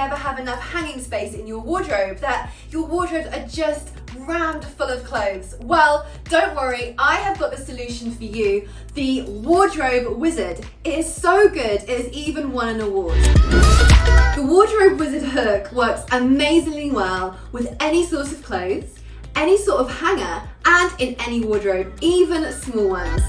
never have enough hanging space in your wardrobe, that your wardrobes are just rammed full of clothes? Well, don't worry, I have got the solution for you, the Wardrobe Wizard. It is so good, it has even won an award. The Wardrobe Wizard hook works amazingly well with any sort of clothes, any sort of hanger, and in any wardrobe, even small ones.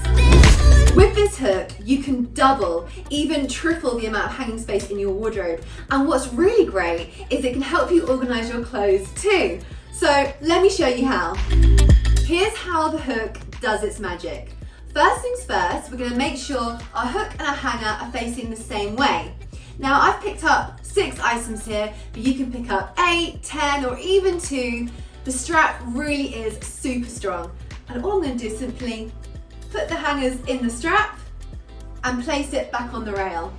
With this hook, you can double, even triple the amount of hanging space in your wardrobe. And what's really great is it can help you organize your clothes too. So let me show you how. Here's how the hook does its magic. First things first, we're gonna make sure our hook and our hanger are facing the same way. Now I've picked up 6 items here, but you can pick up 8, 10, or even 2. The strap really is super strong. And all I'm gonna do is simply put the hangers in the strap and place it back on the rail.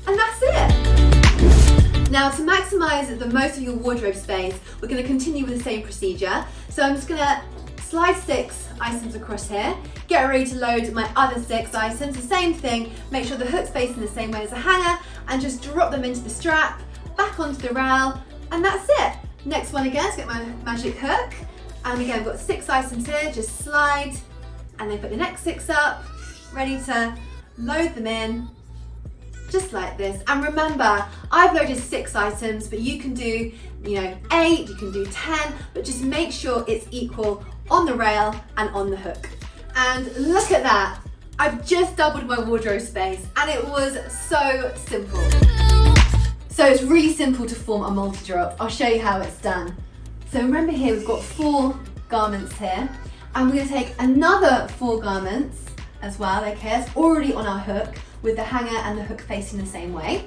And that's it. Now to maximize the most of your wardrobe space, we're gonna continue with the same procedure. So I'm just gonna slide 6 items across here, get ready to load my other 6 items, the same thing, make sure the hook's facing the same way as the hanger, and just drop them into the strap, back onto the rail, and that's it. Next one again, to get my magic hook. And again, I've got 6 items here, just slide, and then put the next 6 up, ready to load them in, just like this. And remember, I've loaded 6 items, but you can do, 8, you can do 10, but just make sure it's equal on the rail and on the hook. And look at that, I've just doubled my wardrobe space, and it was so simple. So it's really simple to form a multi-drop. I'll show you how it's done. So remember here, we've got 4 garments here, and we're gonna take another 4 garments as well, okay, it's already on our hook with the hanger and the hook facing the same way.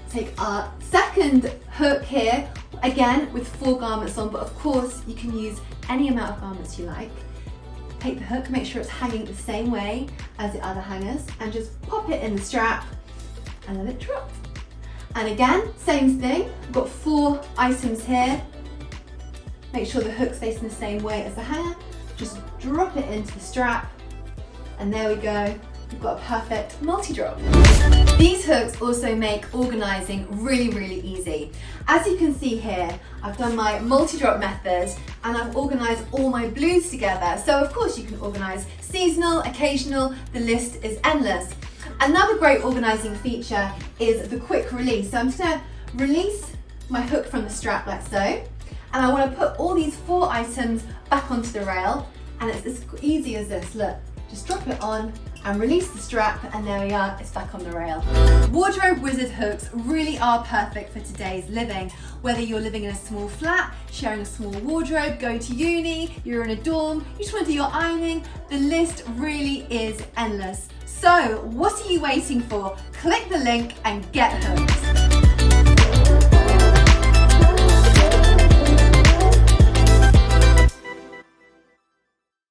Take our second hook here, again with 4 garments on, but of course you can use any amount of garments you like. Take the hook, make sure it's hanging the same way as the other hangers, and just pop it in the strap and let it drop. And again, same thing, we've got 4 items here. Make sure the hook's facing the same way as the hanger. Just drop it into the strap, and there we go. We've got a perfect multi-drop. These hooks also make organizing really, really easy. As you can see here, I've done my multi-drop method, and I've organized all my blues together. So of course you can organize seasonal, occasional, the list is endless. Another great organizing feature is the quick release. So I'm just gonna release my hook from the strap like so, and I wanna put all these 4 items back onto the rail, and it's as easy as this, look. Just drop it on and release the strap, and there we are, it's back on the rail. Wardrobe Wizard hooks really are perfect for today's living. Whether you're living in a small flat, sharing a small wardrobe, going to uni, you're in a dorm, you just want to do your ironing, the list really is endless. So what are you waiting for? Click the link and get hooked.